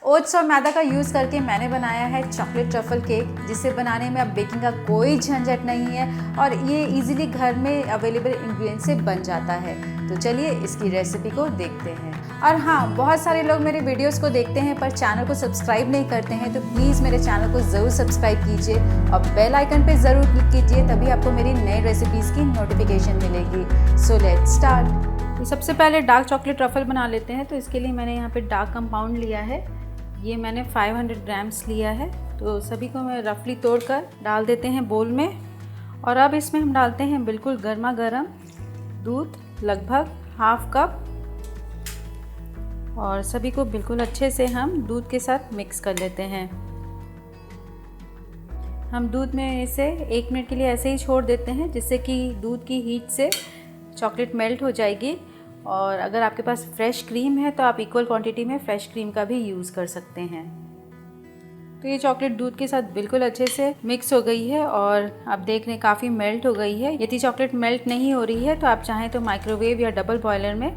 Oats और मैदा का use करके मैंने बनाया है चॉकलेट ट्रफल केक, जिसे बनाने में अब बेकिंग का कोई झंझट नहीं है और ये इजीली घर में अवेलेबल इंग्रेडिएंट से बन जाता है। तो चलिए इसकी रेसिपी को देखते हैं। और हाँ, बहुत सारे लोग मेरे वीडियोस को देखते हैं पर चैनल को सब्सक्राइब नहीं करते हैं, तो प्लीज़ मेरे चैनल को ज़रूर सब्सक्राइब कीजिए और बेल आइकन पे ज़रूर क्लिक कीजिए, तभी आपको मेरी नई रेसिपीज़ की नोटिफिकेशन मिलेगी। So let's start. सबसे पहले डार्क चॉकलेट ट्रफल बना लेते हैं। तो इसके लिए मैंने यहाँ पे डार्क कंपाउंड लिया है, ये मैंने 500 ग्राम्स लिया है। तो सभी को मैं रफली तोड़कर डाल देते हैं बोल में। और अब इसमें हम डालते हैं बिल्कुल गर्मा गर्म दूध, लगभग हाफ कप, और सभी को बिल्कुल अच्छे से हम दूध के साथ मिक्स कर लेते हैं। हम दूध में इसे 1 मिनट के लिए ऐसे ही छोड़ देते हैं, जिससे कि दूध की हीट से चॉकलेट मेल्ट हो जाएगी। और अगर आपके पास फ्रेश क्रीम है तो आप इक्वल क्वांटिटी में फ्रेश क्रीम का भी यूज़ कर सकते हैं। तो ये चॉकलेट दूध के साथ बिल्कुल अच्छे से मिक्स हो गई है और आप देख रहे हैं काफ़ी मेल्ट हो गई है। यदि चॉकलेट मेल्ट नहीं हो रही है तो आप चाहें तो माइक्रोवेव या डबल बॉयलर में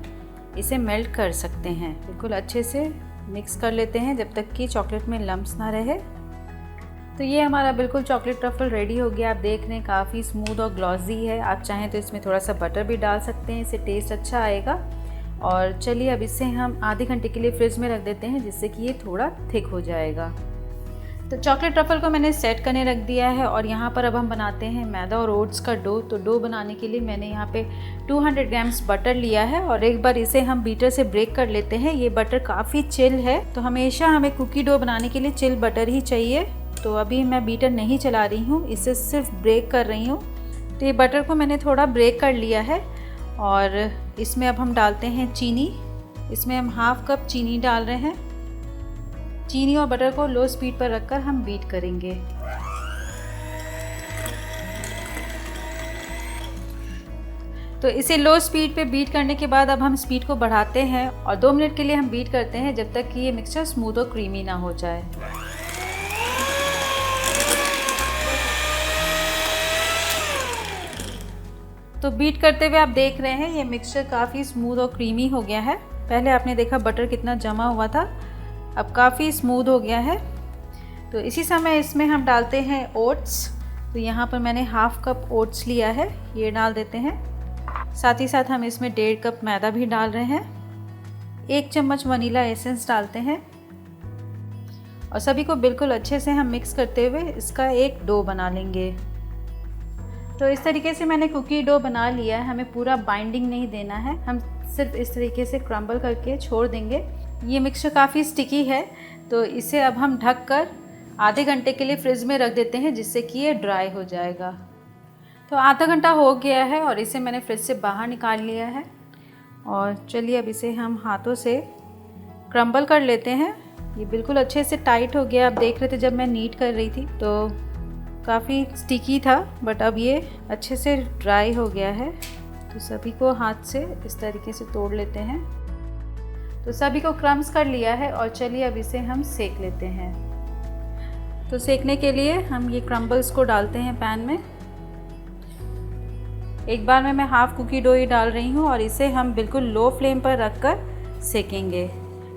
इसे मेल्ट कर सकते हैं। बिल्कुल अच्छे से मिक्स कर लेते हैं जब तक कि चॉकलेट में लम्प्स ना रहे। तो ये हमारा बिल्कुल चॉकलेट ट्रफल रेडी हो गया। आप देख रहे हैं काफ़ी स्मूथ और ग्लॉसी है। आप चाहें तो इसमें थोड़ा सा बटर भी डाल सकते हैं, इससे टेस्ट अच्छा आएगा। और चलिए अब इसे हम आधे घंटे के लिए फ्रिज में रख देते हैं, जिससे कि ये थोड़ा थिक हो जाएगा। तो चॉकलेट ट्रफल को मैंने सेट करने रख दिया है और यहाँ पर अब हम बनाते हैं मैदा और ओट्स का डो। तो डो बनाने के लिए मैंने यहाँ पे 200 ग्राम्स बटर लिया है और एक बार इसे हम बीटर से ब्रेक कर लेते हैं। ये बटर काफ़ी चिल है, तो हमेशा हमें कुकी डो बनाने के लिए चिल बटर ही चाहिए। तो अभी मैं बीटर नहीं चला रही हूँ, इसे सिर्फ ब्रेक कर रही हूँ। तो ये बटर को मैंने थोड़ा ब्रेक कर लिया है और इसमें अब हम डालते हैं चीनी। इसमें हम हाफ कप चीनी डाल रहे हैं। चीनी और बटर को लो स्पीड पर रखकर हम बीट करेंगे। तो इसे लो स्पीड पे बीट करने के बाद अब हम स्पीड को बढ़ाते हैं और 2 मिनट के लिए हम बीट करते हैं, जब तक कि ये मिक्सचर स्मूथ और क्रीमी ना हो जाए। तो बीट करते हुए आप देख रहे हैं ये मिक्सचर काफ़ी स्मूथ और क्रीमी हो गया है। पहले आपने देखा बटर कितना जमा हुआ था, अब काफ़ी स्मूथ हो गया है। तो इसी समय इसमें हम डालते हैं ओट्स। तो यहाँ पर मैंने हाफ कप ओट्स लिया है, ये डाल देते हैं। साथ ही साथ हम इसमें 1.5 कप मैदा भी डाल रहे हैं। 1 चम्मच वनीला एसेंस डालते हैं और सभी को बिल्कुल अच्छे से हम मिक्स करते हुए इसका एक डो बना लेंगे। तो इस तरीके से मैंने कुकी डो बना लिया है। हमें पूरा बाइंडिंग नहीं देना है, हम सिर्फ इस तरीके से क्रम्बल करके छोड़ देंगे। ये मिक्सचर काफ़ी स्टिकी है, तो इसे अब हम ढक कर आधे घंटे के लिए फ्रिज में रख देते हैं, जिससे कि ये ड्राई हो जाएगा। तो आधा घंटा हो गया है और इसे मैंने फ्रिज से बाहर निकाल लिया है। और चलिए अब इसे हम हाथों से क्रम्बल कर लेते हैं। ये बिल्कुल अच्छे से टाइट हो गया। आप देख रहे थे जब मैं नीट कर रही थी तो काफ़ी स्टिकी था, बट अब ये अच्छे से ड्राई हो गया है। तो सभी को हाथ से इस तरीके से तोड़ लेते हैं। तो सभी को क्रम्स कर लिया है और चलिए अब इसे हम सेक लेते हैं। तो सेकने के लिए हम ये क्रम्बल्स को डालते हैं पैन में। एक बार में मैं हाफ कुकी डो ही डाल रही हूँ और इसे हम बिल्कुल लो फ्लेम पर रखकर सेकेंगे।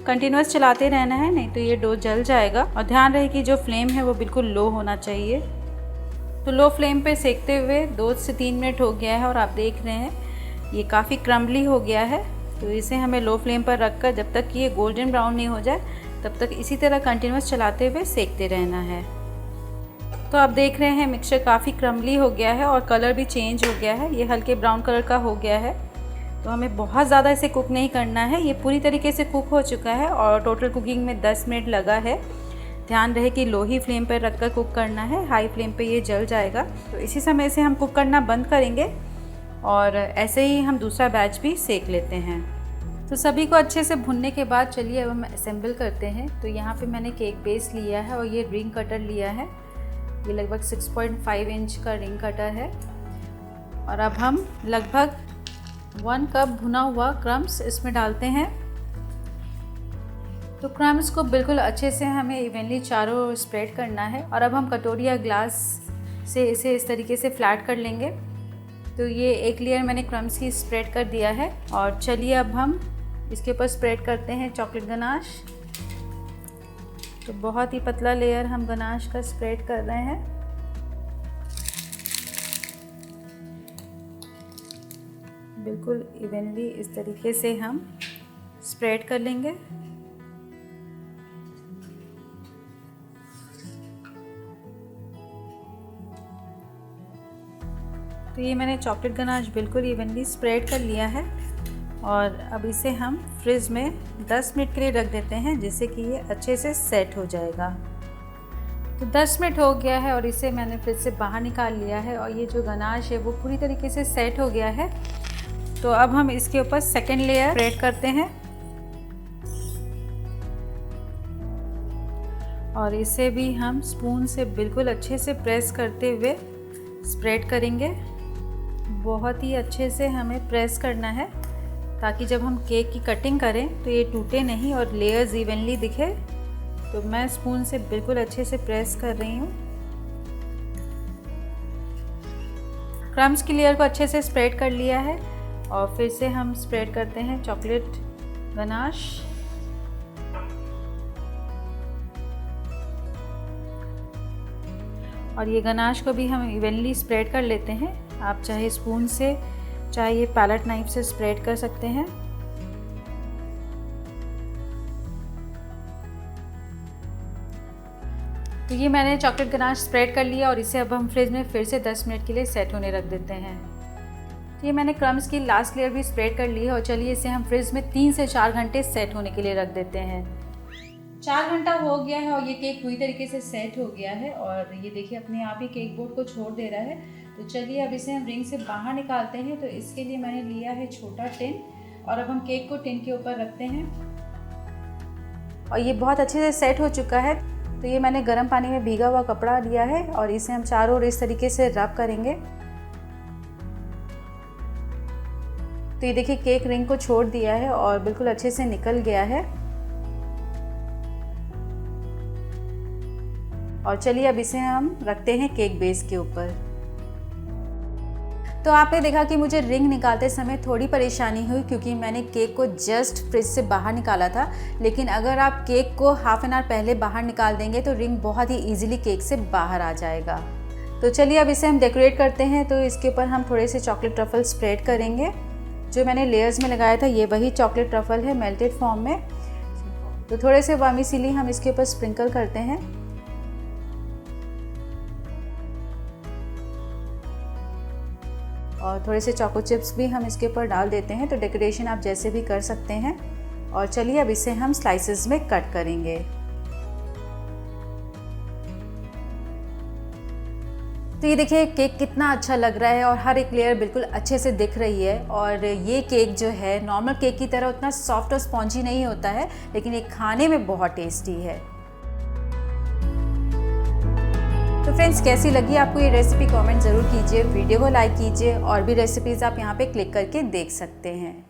कंटिन्यूस चलाते रहना है, नहीं तो ये डो जल जाएगा। और ध्यान रहे कि जो फ्लेम है वो बिल्कुल लो होना चाहिए। तो लो फ्लेम पे सेकते हुए 2 से 3 मिनट हो गया है और आप देख रहे हैं ये काफ़ी क्रम्बली हो गया है। तो इसे हमें लो फ्लेम पर रखकर जब तक कि ये गोल्डन ब्राउन नहीं हो जाए तब तक इसी तरह कंटिन्यूस चलाते हुए सेकते रहना है। तो आप देख रहे हैं मिक्सचर काफ़ी क्रम्बली हो गया है और कलर भी चेंज हो गया है, ये हल्के ब्राउन कलर का हो गया है। तो हमें बहुत ज़्यादा इसे कुक नहीं करना है, ये पूरी तरीके से कुक हो चुका है और टोटल कुकिंग में 10 मिनट लगा है। ध्यान रहे कि लो ही फ्लेम पर रखकर कुक करना है, हाई फ्लेम पे ये जल जाएगा। तो इसी समय से हम कुक करना बंद करेंगे और ऐसे ही हम दूसरा बैच भी सेक लेते हैं। तो सभी को अच्छे से भुनने के बाद चलिए अब हम असेंबल करते हैं। तो यहाँ पे मैंने केक बेस लिया है और ये रिंग कटर लिया है। ये लगभग 6.5 इंच का रिंग कटर है और अब हम लगभग 1 कप भुना हुआ क्रम्स इसमें डालते हैं। तो क्रम्स को बिल्कुल अच्छे से हमें इवनली चारों ओर स्प्रेड करना है और अब हम कटोरी या ग्लास से इसे इस तरीके से फ्लैट कर लेंगे। तो ये एक लेयर मैंने क्रम्स की स्प्रेड कर दिया है और चलिए अब हम इसके ऊपर स्प्रेड करते हैं चॉकलेट गनाश। तो बहुत ही पतला लेयर हम गनाश का स्प्रेड कर रहे हैं। बिल्कुल इवनली इस तरीके से हम स्प्रेड कर लेंगे। तो ये मैंने चॉकलेट गनाश बिल्कुल इवनली स्प्रेड कर लिया है और अब इसे हम फ्रिज में 10 मिनट के लिए रख देते हैं, जिससे कि ये अच्छे से सेट हो जाएगा। तो 10 मिनट हो गया है और इसे मैंने फ्रिज से बाहर निकाल लिया है और ये जो गनाश है वो पूरी तरीके से सेट हो गया है। तो अब हम इसके ऊपर सेकेंड लेयर स्प्रेड करते हैं और इसे भी हम स्पून से बिल्कुल अच्छे से प्रेस करते हुए स्प्रेड करेंगे। बहुत ही अच्छे से हमें प्रेस करना है ताकि जब हम केक की कटिंग करें तो ये टूटे नहीं और लेयर्स इवनली दिखे। तो मैं स्पून से बिल्कुल अच्छे से प्रेस कर रही हूँ। क्रम्स की लेयर को अच्छे से स्प्रेड कर लिया है और फिर से हम स्प्रेड करते हैं चॉकलेट गनाश। और ये गनाश को भी हम इवनली स्प्रेड कर लेते हैं। आप चाहे स्पून से चाहे ये पैलेट नाइफ से स्प्रेड कर सकते हैं। तो ये मैंने चॉकलेट गनाश स्प्रेड कर लिया और इसे अब हम फ्रिज में फिर से 10 मिनट के लिए सेट होने रख देते हैं। तो ये मैंने क्रम्स की लास्ट लेयर भी स्प्रेड कर ली है और चलिए इसे हम फ्रिज में 3 से 4 घंटे सेट होने के लिए रख देते हैं। 4 घंटा हो गया है और ये केक पूरी तरीके से सेट हो गया है और ये देखिए अपने आप ही केक बोर्ड को छोड़ दे रहा है। तो चलिए अब इसे हम रिंग से बाहर निकालते हैं। तो इसके लिए मैंने लिया है छोटा टिन और अब हम केक को टिन के ऊपर रखते हैं और ये बहुत अच्छे से सेट हो चुका है। तो ये मैंने गर्म पानी में भीगा हुआ कपड़ा लिया है और इसे हम चारों ओर इस तरीके से रब करेंगे। तो ये देखिए केक रिंग को छोड़ दिया है और बिल्कुल अच्छे से निकल गया है। और चलिए अब इसे हम रखते हैं केक बेस के ऊपर। तो आपने देखा कि मुझे रिंग निकालते समय थोड़ी परेशानी हुई क्योंकि मैंने केक को जस्ट फ्रिज से बाहर निकाला था, लेकिन अगर आप केक को हाफ एन आवर पहले बाहर निकाल देंगे तो रिंग बहुत ही ईजिली केक से बाहर आ जाएगा। तो चलिए अब इसे हम डेकोरेट करते हैं। तो इसके ऊपर हम थोड़े से चॉकलेट ट्रफल स्प्रेड करेंगे। जो मैंने लेयर्स में लगाया था ये वही चॉकलेट ट्रफल है मेल्टेड फॉर्म में। तो थोड़े से वर्मिसेली हम इसके ऊपर स्प्रिंकल करते हैं और थोड़े से चोको चिप्स भी हम इसके ऊपर डाल देते हैं। तो डेकोरेशन आप जैसे भी कर सकते हैं। और चलिए अब इसे हम स्लाइसेस में कट करेंगे। तो ये देखिए केक कितना अच्छा लग रहा है और हर एक लेयर बिल्कुल अच्छे से दिख रही है। और ये केक जो है नॉर्मल केक की तरह उतना सॉफ्ट और स्पॉन्जी नहीं होता है, लेकिन ये खाने में बहुत टेस्टी है। तो फ्रेंड्स कैसी लगी आपको ये रेसिपी कमेंट ज़रूर कीजिए, वीडियो को लाइक कीजिए और भी रेसिपीज़ आप यहाँ पे क्लिक करके देख सकते हैं।